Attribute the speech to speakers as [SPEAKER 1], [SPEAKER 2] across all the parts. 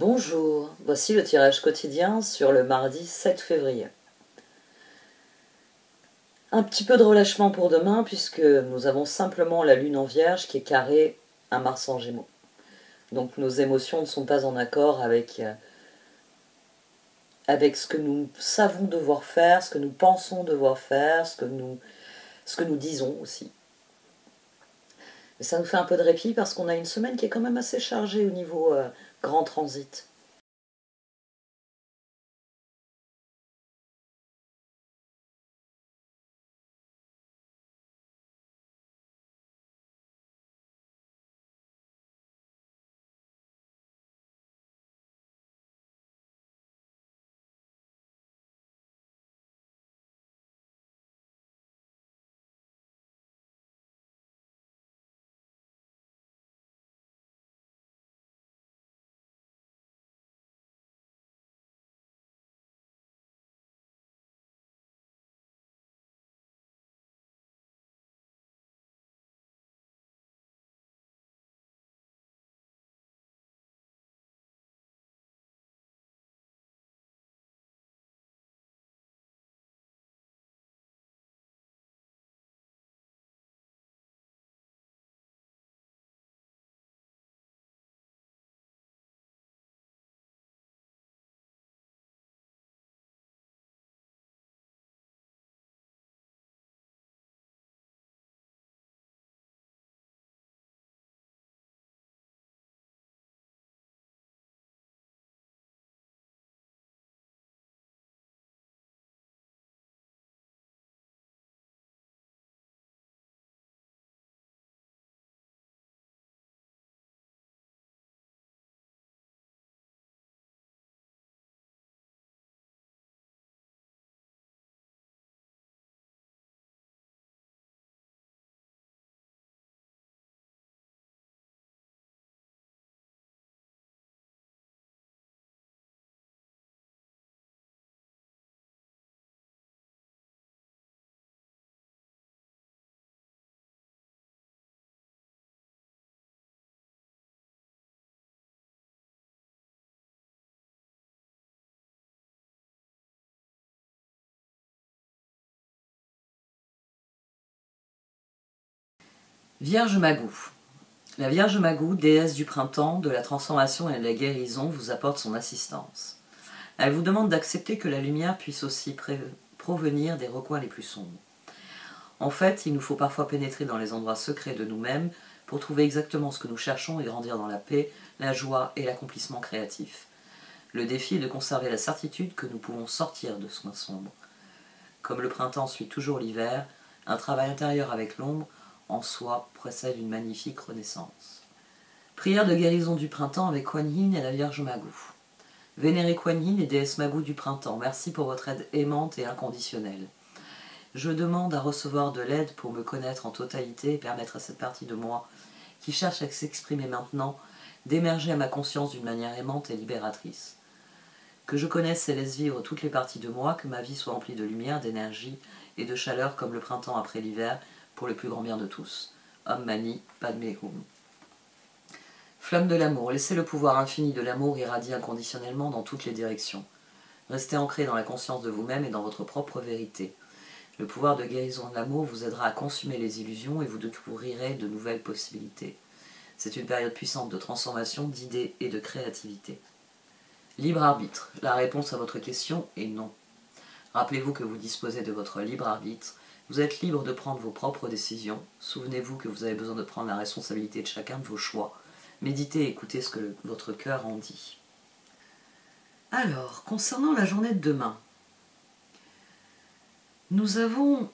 [SPEAKER 1] Bonjour, voici le tirage quotidien sur le mardi 7 février. Un petit peu de relâchement pour demain puisque nous avons simplement la lune en vierge qui est carrée à Mars en gémeaux. Donc nos émotions ne sont pas en accord avec ce que nous savons devoir faire, ce que nous pensons devoir faire, ce que nous disons aussi. Mais ça nous fait un peu de répit parce qu'on a une semaine qui est quand même assez chargée au niveau grand transit. Vierge Magou. La Vierge Magou, déesse du printemps, de la transformation et de la guérison, vous apporte son assistance. Elle vous demande d'accepter que la lumière puisse aussi provenir des recoins les plus sombres. En fait, il nous faut parfois pénétrer dans les endroits secrets de nous-mêmes pour trouver exactement ce que nous cherchons et grandir dans la paix, la joie et l'accomplissement créatif. Le défi est de conserver la certitude que nous pouvons sortir de ce coin sombre. Comme le printemps suit toujours l'hiver, un travail intérieur avec l'ombre en soi précède une magnifique renaissance. Prière de guérison du printemps avec Kuan Yin et la Vierge Magou. Vénérez Kuan Yin et déesse Magou du printemps, merci pour votre aide aimante et inconditionnelle. Je demande à recevoir de l'aide pour me connaître en totalité et permettre à cette partie de moi, qui cherche à s'exprimer maintenant, d'émerger à ma conscience d'une manière aimante et libératrice. Que je connaisse et laisse vivre toutes les parties de moi, que ma vie soit remplie de lumière, d'énergie et de chaleur comme le printemps après l'hiver, pour le plus grand bien de tous. Om Mani Padme Hum. Flamme de l'amour, laissez le pouvoir infini de l'amour irradier inconditionnellement dans toutes les directions. Restez ancré dans la conscience de vous-même et dans votre propre vérité. Le pouvoir de guérison de l'amour vous aidera à consumer les illusions et vous découvrirez de nouvelles possibilités. C'est une période puissante de transformation, d'idées et de créativité. Libre arbitre. La réponse à votre question est non. Rappelez-vous que vous disposez de votre libre arbitre. Vous êtes libre de prendre vos propres décisions. Souvenez-vous que vous avez besoin de prendre la responsabilité de chacun de vos choix. Méditez et écoutez ce que votre cœur en dit. Alors, concernant la journée de demain, nous avons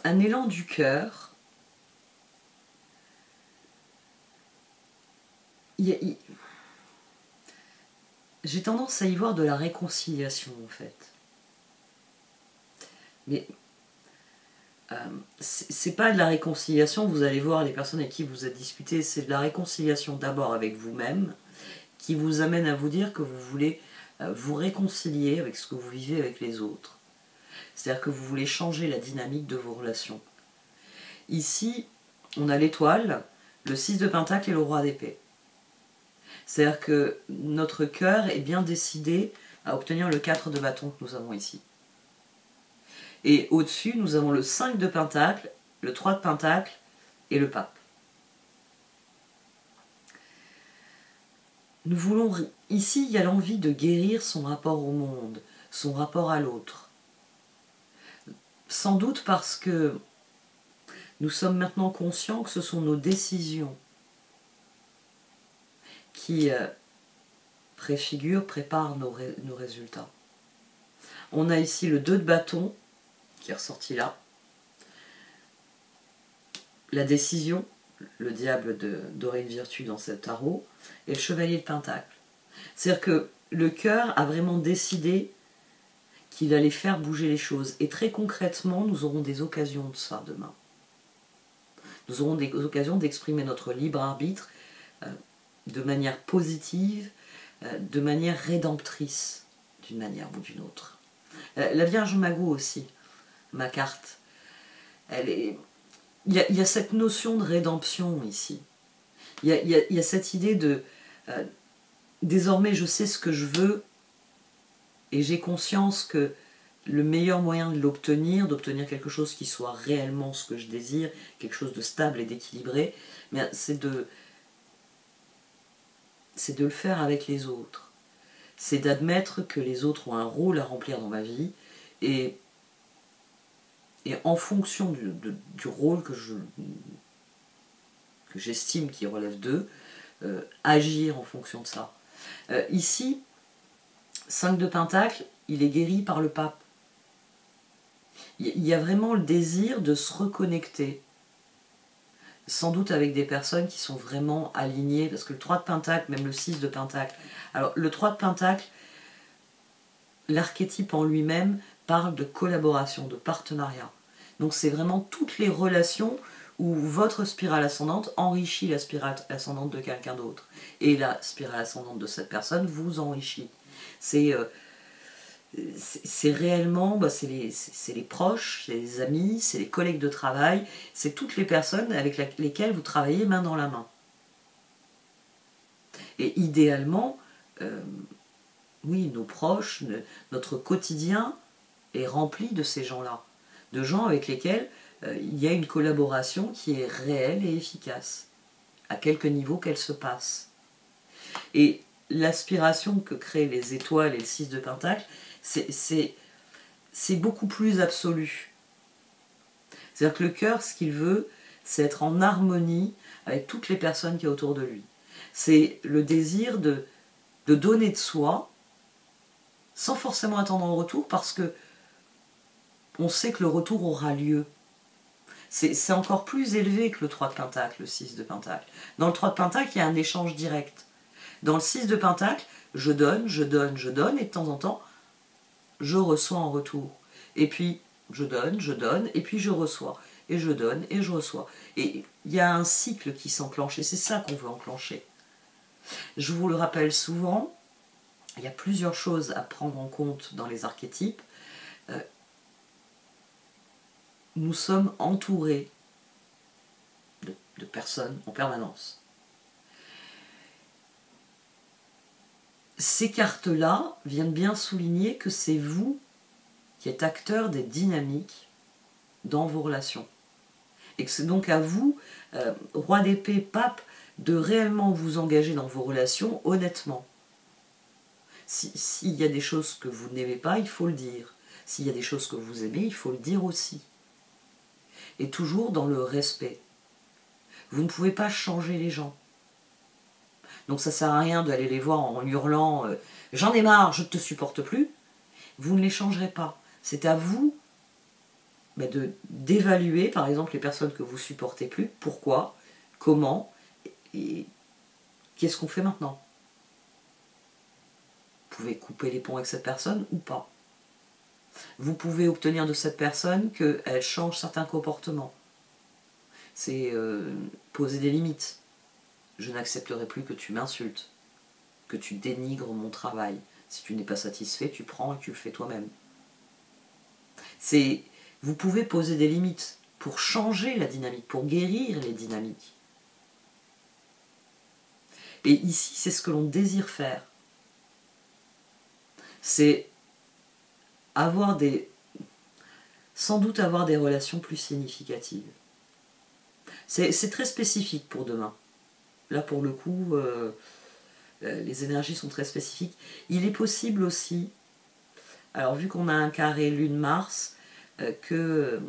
[SPEAKER 1] un élan du cœur. J'ai tendance à y voir de la réconciliation, en fait. Mais c'est pas de la réconciliation, vous allez voir les personnes avec qui vous êtes disputé, c'est de la réconciliation d'abord avec vous-même, qui vous amène à vous dire que vous voulez vous réconcilier avec ce que vous vivez avec les autres. C'est-à-dire que vous voulez changer la dynamique de vos relations. Ici, on a l'étoile, le 6 de Pentacle et le roi d'épée. C'est-à-dire que notre cœur est bien décidé à obtenir le 4 de bâton que nous avons ici. Et au-dessus, nous avons le 5 de pentacle, le 3 de pentacle et le pape. Nous voulons, ici, il y a l'envie de guérir son rapport au monde, son rapport à l'autre. Sans doute parce que nous sommes maintenant conscients que ce sont nos décisions qui préparent nos résultats. On a ici le 2 de bâton, qui est ressorti là, la décision, le diable d'Aurélien Virtue dans ce tarot, et le chevalier de pentacle. C'est-à-dire que le cœur a vraiment décidé qu'il allait faire bouger les choses. Et très concrètement, nous aurons des occasions de ça demain. Nous aurons des occasions d'exprimer notre libre arbitre de manière positive, de manière rédemptrice, d'une manière ou d'une autre. La Vierge Magot aussi, ma carte, il y a cette notion de rédemption ici. Il y a cette idée de désormais je sais ce que je veux et j'ai conscience que le meilleur moyen de l'obtenir, d'obtenir quelque chose qui soit réellement ce que je désire, quelque chose de stable et d'équilibré, c'est de le faire avec les autres. C'est d'admettre que les autres ont un rôle à remplir dans ma vie et en fonction du rôle que j'estime qui relève d'eux, agir en fonction de ça. Ici, 5 de pentacle, il est guéri par le pape. Il y a vraiment le désir de se reconnecter, sans doute avec des personnes qui sont vraiment alignées, parce que le 3 de pentacle, même le 6 de pentacle. Alors le 3 de pentacle, l'archétype en lui-même parle de collaboration, de partenariat. Donc c'est vraiment toutes les relations où votre spirale ascendante enrichit la spirale ascendante de quelqu'un d'autre. Et la spirale ascendante de cette personne vous enrichit. C'est réellement, c'est les proches, c'est les amis, c'est les collègues de travail, c'est toutes les personnes avec lesquelles vous travaillez main dans la main. Et idéalement, oui, nos proches, notre quotidien est rempli de ces gens-là, de gens avec lesquels il y a une collaboration qui est réelle et efficace, à quelque niveau qu'elle se passe. Et l'aspiration que créent les étoiles et le 6 de pentacle, c'est beaucoup plus absolu. C'est-à-dire que le cœur, ce qu'il veut, c'est être en harmonie avec toutes les personnes qui y a autour de lui. C'est le désir de donner de soi, sans forcément attendre un retour, parce que on sait que le retour aura lieu. C'est encore plus élevé que le 3 de pentacle, le 6 de pentacle. Dans le 3 de pentacle, il y a un échange direct. Dans le 6 de pentacle, je donne, et de temps en temps, je reçois en retour. Et puis, je donne, et puis je reçois. Et je donne, et je reçois. Et il y a un cycle qui s'enclenche, et c'est ça qu'on veut enclencher. Je vous le rappelle souvent, il y a plusieurs choses à prendre en compte dans les archétypes. Nous sommes entourés de personnes en permanence. Ces cartes-là viennent bien souligner que c'est vous qui êtes acteur des dynamiques dans vos relations. Et que c'est donc à vous, roi d'épée, pape, de réellement vous engager dans vos relations honnêtement. S'il y a des choses que vous n'aimez pas, il faut le dire. S'il y a des choses que vous aimez, il faut le dire aussi. Et toujours dans le respect. Vous ne pouvez pas changer les gens. Donc ça ne sert à rien d'aller les voir en hurlant « J'en ai marre, je ne te supporte plus ». Vous ne les changerez pas. C'est à vous d'évaluer, par exemple, les personnes que vous ne supportez plus. Pourquoi, comment et qu'est-ce qu'on fait maintenant. Vous pouvez couper les ponts avec cette personne ou pas. Vous pouvez obtenir de cette personne qu'elle change certains comportements. C'est poser des limites. Je n'accepterai plus que tu m'insultes, que tu dénigres mon travail. Si tu n'es pas satisfait, tu prends et tu le fais toi-même. Vous pouvez poser des limites pour changer la dynamique, pour guérir les dynamiques. Et ici, c'est ce que l'on désire faire. C'est sans doute avoir des relations plus significatives. C'est très spécifique pour demain. Là, pour le coup, les énergies sont très spécifiques. Il est possible aussi, alors vu qu'on a un carré Lune-Mars, qu'on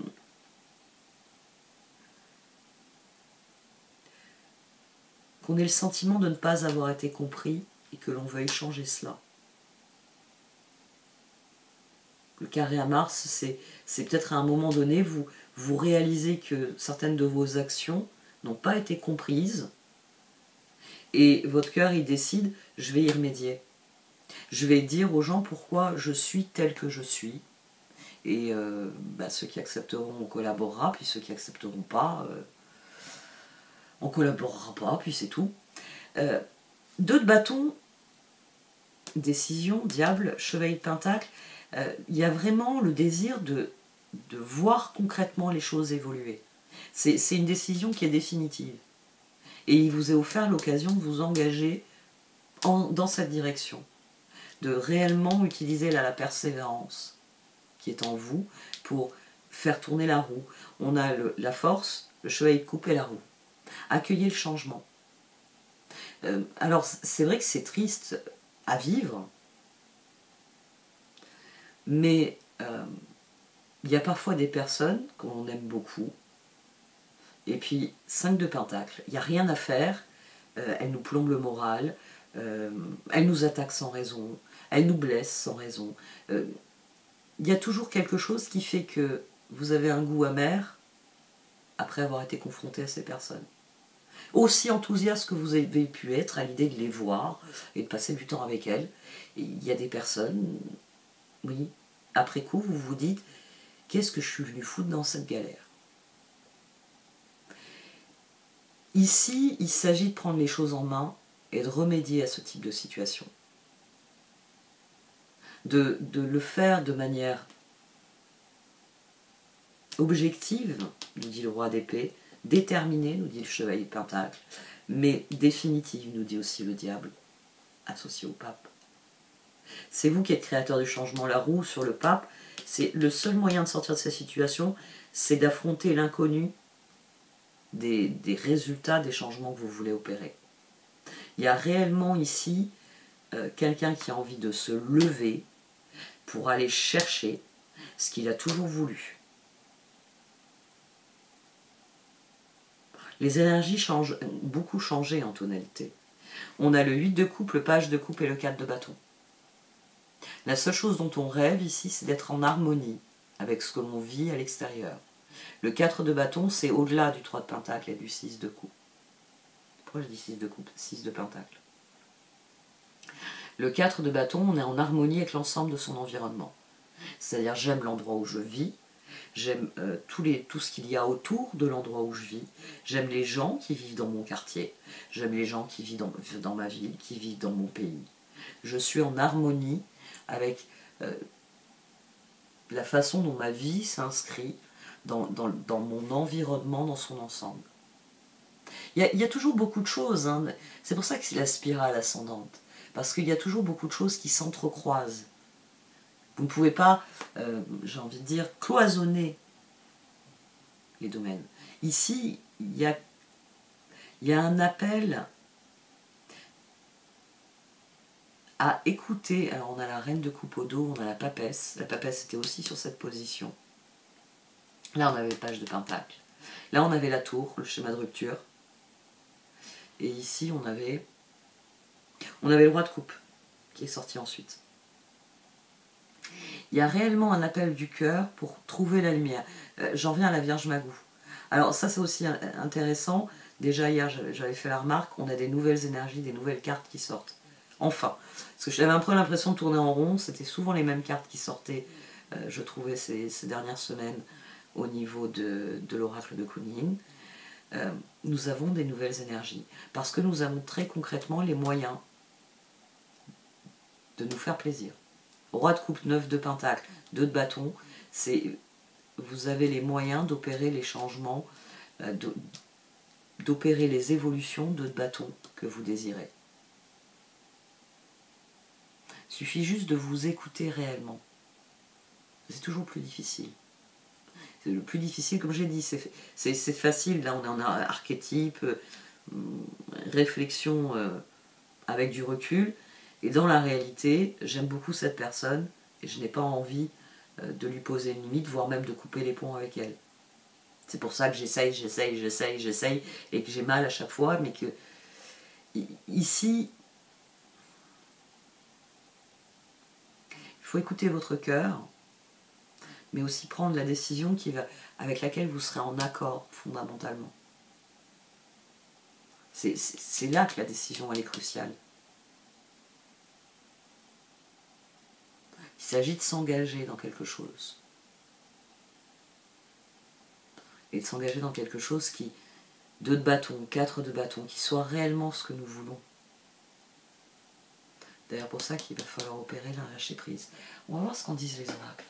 [SPEAKER 1] ait le sentiment de ne pas avoir été compris et que l'on veuille changer cela. Le carré à Mars, c'est peut-être à un moment donné, vous réalisez que certaines de vos actions n'ont pas été comprises et votre cœur, il décide, je vais y remédier. Je vais dire aux gens pourquoi je suis tel que je suis. Et ceux qui accepteront, on collaborera, puis ceux qui accepteront pas, on collaborera pas, puis c'est tout. 2 de bâton, décision, diable, chevalier de pentacle, il y a vraiment le désir de voir concrètement les choses évoluer. C'est une décision qui est définitive. Et il vous est offert l'occasion de vous engager dans cette direction, de réellement utiliser la persévérance qui est en vous pour faire tourner la roue. On a la force, le chevalier de coupe et la roue. Accueillez le changement. Alors c'est vrai que c'est triste à vivre, mais il y a parfois des personnes qu'on aime beaucoup, et puis 5 de pentacle, il n'y a rien à faire, elles nous plombent le moral, elles nous attaquent sans raison, elles nous blessent sans raison. Il y a toujours quelque chose qui fait que vous avez un goût amer après avoir été confronté à ces personnes. Aussi enthousiaste que vous avez pu être à l'idée de les voir et de passer du temps avec elles, il y a des personnes, oui, après coup, vous vous dites, qu'est-ce que je suis venu foutre dans cette galère? Ici, il s'agit de prendre les choses en main et de remédier à ce type de situation. De le faire de manière objective, nous dit le roi d'épée, déterminée, nous dit le chevalier de pentacle, mais définitive, nous dit aussi le diable, associé au pape. C'est vous qui êtes créateur du changement. La roue sur le pape, c'est le seul moyen de sortir de cette situation, c'est d'affronter l'inconnu des résultats des changements que vous voulez opérer. Il y a réellement ici quelqu'un qui a envie de se lever pour aller chercher ce qu'il a toujours voulu. Les énergies ont beaucoup changé en tonalité. On a le 8 de coupe, le page de coupe et le 4 de bâton. La seule chose dont on rêve ici, c'est d'être en harmonie avec ce que l'on vit à l'extérieur. Le 4 de bâton, c'est au-delà du 3 de pentacle et du 6 de coupe. Pourquoi je dis 6 de coupe? 6 de pentacle. Le 4 de bâton, on est en harmonie avec l'ensemble de son environnement. C'est-à-dire, j'aime l'endroit où je vis, j'aime tout ce qu'il y a autour de l'endroit où je vis, j'aime les gens qui vivent dans mon quartier, j'aime les gens qui vivent dans ma ville, qui vivent dans mon pays. Je suis en harmonie avec la façon dont ma vie s'inscrit dans mon environnement, dans son ensemble. Il y a toujours beaucoup de choses, hein. C'est pour ça que c'est la spirale ascendante, parce qu'il y a toujours beaucoup de choses qui s'entrecroisent. Vous ne pouvez pas, j'ai envie de dire, cloisonner les domaines. Ici, il y a un appel à écouter. Alors on a la reine de coupe au dos, on a la papesse. La papesse était aussi sur cette position. Là on avait le page de pentacle. Là on avait la tour, le schéma de rupture. Et ici on avait le roi de coupe qui est sorti ensuite. Il y a réellement un appel du cœur pour trouver la lumière. J'en viens à la Vierge Magou. Alors ça c'est aussi intéressant. Déjà hier j'avais fait la remarque, on a des nouvelles énergies, des nouvelles cartes qui sortent. Enfin, parce que j'avais un peu l'impression de tourner en rond, c'était souvent les mêmes cartes qui sortaient, je trouvais ces dernières semaines au niveau de l'oracle de Kunin. Nous avons des nouvelles énergies, parce que nous avons très concrètement les moyens de nous faire plaisir. Roi de coupe, 9 de pentacle, 2 de bâton, vous avez les moyens d'opérer les changements, d'opérer les évolutions de bâton que vous désirez. Il suffit juste de vous écouter réellement. C'est toujours plus difficile. C'est le plus difficile, comme j'ai dit, c'est facile, là on est en archétype, réflexion avec du recul, et dans la réalité, j'aime beaucoup cette personne, et je n'ai pas envie de lui poser une limite, voire même de couper les ponts avec elle. C'est pour ça que j'essaye, et que j'ai mal à chaque fois, mais que ici, il faut écouter votre cœur, mais aussi prendre la décision avec laquelle vous serez en accord fondamentalement. C'est là que la décision elle est cruciale. Il s'agit de s'engager dans quelque chose. Et de s'engager dans quelque chose qui, 2 de bâton, 4 de bâton, qui soit réellement ce que nous voulons. D'ailleurs pour ça qu'il va falloir opérer la lâcher prise. On va voir ce qu'en disent les oracles.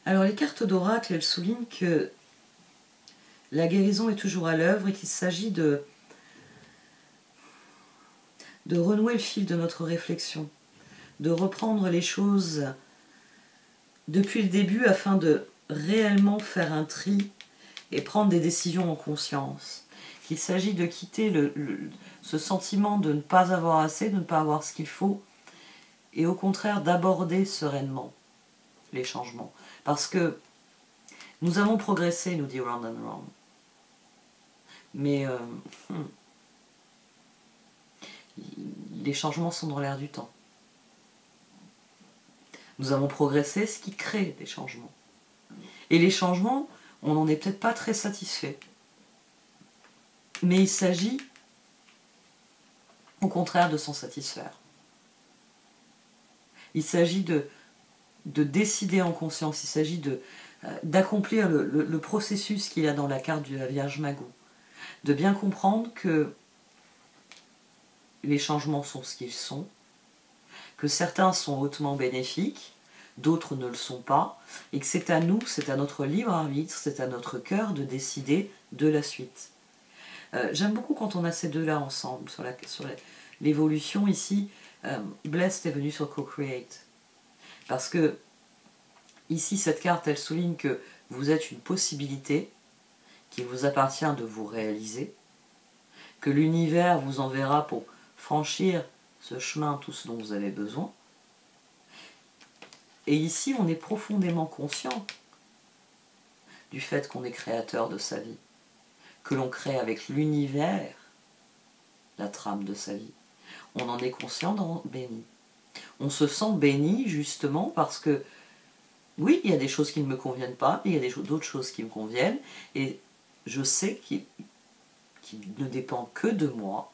[SPEAKER 1] Alors les cartes d'oracle, elles soulignent que la guérison est toujours à l'œuvre et qu'il s'agit de renouer le fil de notre réflexion, de reprendre les choses depuis le début afin de réellement faire un tri et prendre des décisions en conscience. Qu'il s'agit de quitter ce sentiment de ne pas avoir assez, de ne pas avoir ce qu'il faut, et au contraire d'aborder sereinement les changements. Parce que nous avons progressé, nous dit Round and Round. Mais les changements sont dans l'air du temps. Nous avons progressé, ce qui crée des changements. Et les changements, on n'en est peut-être pas très satisfait. Mais il s'agit, au contraire, de s'en satisfaire. Il s'agit de décider en conscience, il s'agit d'accomplir le processus qu'il y a dans la carte de la Vierge Magot. De bien comprendre que les changements sont ce qu'ils sont, que certains sont hautement bénéfiques, d'autres ne le sont pas, et que c'est à nous, c'est à notre libre arbitre, c'est à notre cœur de décider de la suite. J'aime beaucoup quand on a ces deux-là ensemble, sur l'évolution ici. Blessed est venu sur Co-Create. Parce que, ici, cette carte, elle souligne que vous êtes une possibilité, qu'il vous appartient de vous réaliser, que l'univers vous enverra pour franchir ce chemin, tout ce dont vous avez besoin. Et ici, on est profondément conscient du fait qu'on est créateur de sa vie, que l'on crée avec l'univers la trame de sa vie. On en est conscient dans Béni. On se sent béni justement parce que, oui, il y a des choses qui ne me conviennent pas, mais il y a d'autres choses qui me conviennent, et je sais qu'il ne dépend que de moi,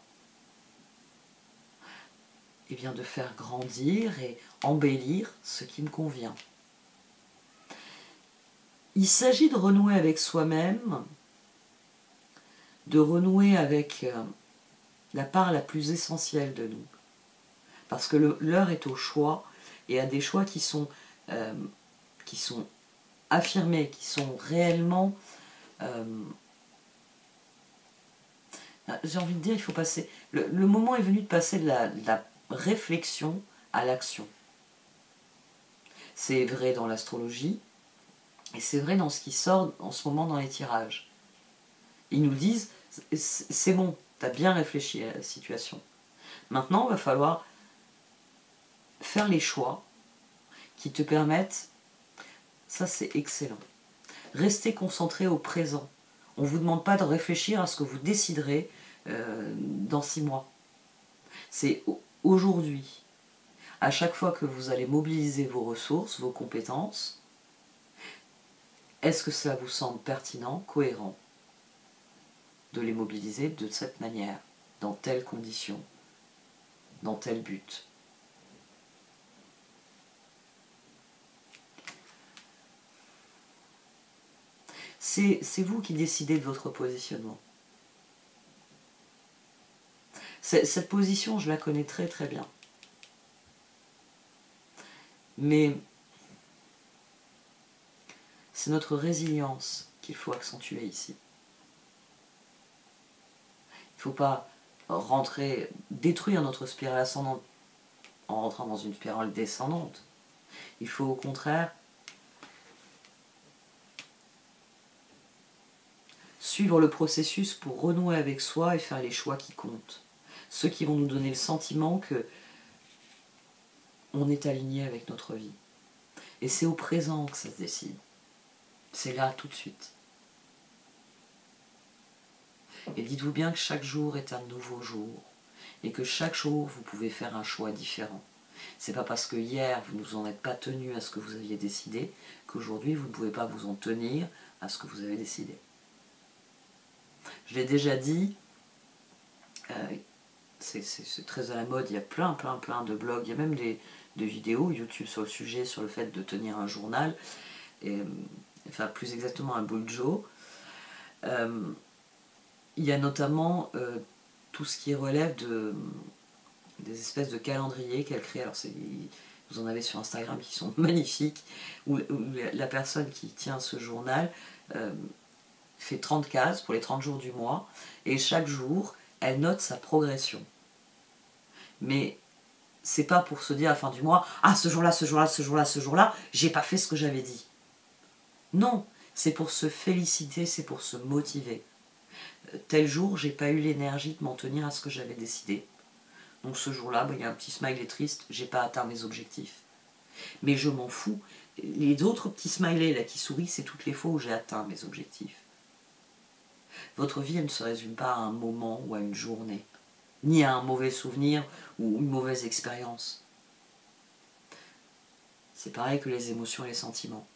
[SPEAKER 1] et bien de faire grandir et embellir ce qui me convient. Il s'agit de renouer avec soi-même, de renouer avec la part la plus essentielle de nous. Parce que l'heure est au choix, et à des choix qui sont affirmés, qui sont réellement... j'ai envie de dire, il faut passer... Le moment est venu de passer de la réflexion à l'action. C'est vrai dans l'astrologie, et c'est vrai dans ce qui sort en ce moment dans les tirages. Ils nous disent, c'est bon, tu as bien réfléchi à la situation. Maintenant, il va falloir faire les choix qui te permettent, ça c'est excellent, rester concentré au présent. On ne vous demande pas de réfléchir à ce que vous déciderez dans 6 mois. C'est aujourd'hui, à chaque fois que vous allez mobiliser vos ressources, vos compétences, est-ce que cela vous semble pertinent, cohérent de les mobiliser de cette manière, dans telles conditions, dans tel but? C'est vous qui décidez de votre positionnement. Cette position, je la connais très très bien. Mais c'est notre résilience qu'il faut accentuer ici. Il ne faut pas détruire notre spirale ascendante en rentrant dans une spirale descendante. Il faut au contraire suivre le processus pour renouer avec soi et faire les choix qui comptent. Ceux qui vont nous donner le sentiment que on est aligné avec notre vie. Et c'est au présent que ça se décide. C'est là, tout de suite. Et dites-vous bien que chaque jour est un nouveau jour. Et que chaque jour, vous pouvez faire un choix différent. C'est pas parce que hier, vous ne vous en êtes pas tenu à ce que vous aviez décidé, qu'aujourd'hui, vous ne pouvez pas vous en tenir à ce que vous avez décidé. Je l'ai déjà dit, c'est très à la mode, il y a plein de blogs, il y a même des vidéos YouTube sur le sujet, sur le fait de tenir un journal, enfin plus exactement un buljo. Il y a notamment tout ce qui relève des espèces de calendriers qu'elle crée. Alors vous en avez sur Instagram qui sont magnifiques, où la personne qui tient ce journal fait 30 cases pour les 30 jours du mois, et chaque jour, elle note sa progression. Mais c'est pas pour se dire à la fin du mois, ah ce jour-là, ce jour-là, ce jour-là, ce jour-là, j'ai pas fait ce que j'avais dit. Non, c'est pour se féliciter, c'est pour se motiver. Tel jour, j'ai pas eu l'énergie de m'en tenir à ce que j'avais décidé. Donc ce jour-là, il y a un petit smiley triste, j'ai pas atteint mes objectifs. Mais je m'en fous. Les autres petits smileys là qui sourient, c'est toutes les fois où j'ai atteint mes objectifs. Votre vie, elle ne se résume pas à un moment ou à une journée, ni à un mauvais souvenir ou une mauvaise expérience. C'est pareil que les émotions et les sentiments.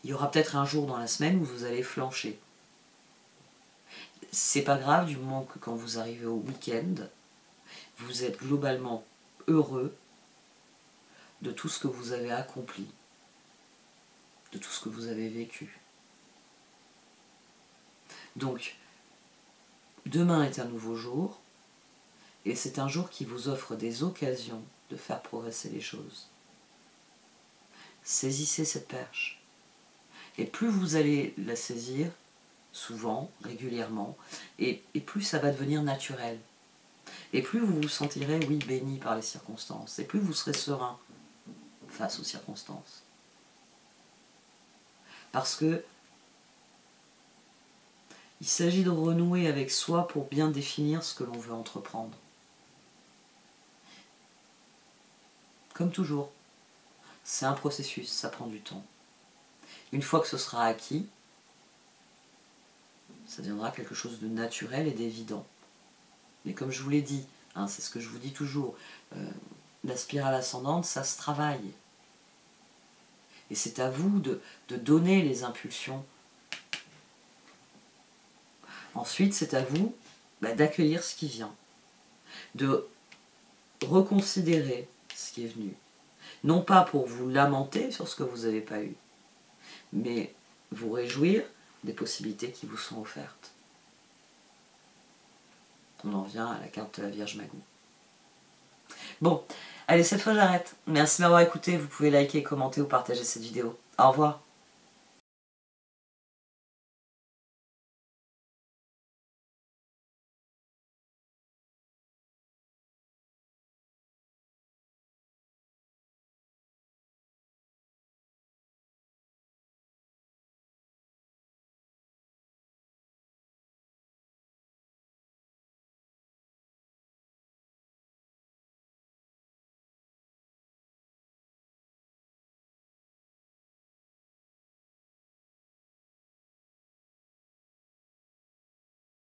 [SPEAKER 1] Il y aura peut-être un jour dans la semaine où vous allez flancher. C'est pas grave du moment que quand vous arrivez au week-end, vous êtes globalement heureux de tout ce que vous avez accompli, de tout ce que vous avez vécu. Donc, demain est un nouveau jour, et c'est un jour qui vous offre des occasions de faire progresser les choses. Saisissez cette perche. Et plus vous allez la saisir, souvent, régulièrement, et plus ça va devenir naturel. Et plus vous vous sentirez, oui, béni par les circonstances, et plus vous serez serein face aux circonstances. Parce que il s'agit de renouer avec soi pour bien définir ce que l'on veut entreprendre. Comme toujours, c'est un processus, ça prend du temps. Une fois que ce sera acquis, ça deviendra quelque chose de naturel et d'évident. Mais comme je vous l'ai dit, hein, c'est ce que je vous dis toujours, la spirale ascendante, ça se travaille. Et c'est à vous de donner les impulsions. Ensuite, c'est à vous d'accueillir ce qui vient, de reconsidérer ce qui est venu. Non pas pour vous lamenter sur ce que vous n'avez pas eu, mais vous réjouir des possibilités qui vous sont offertes. On en vient à la carte de la Vierge Magou. Bon, allez, cette fois j'arrête. Merci de m'avoir écouté. Vous pouvez liker, commenter ou partager cette vidéo. Au revoir.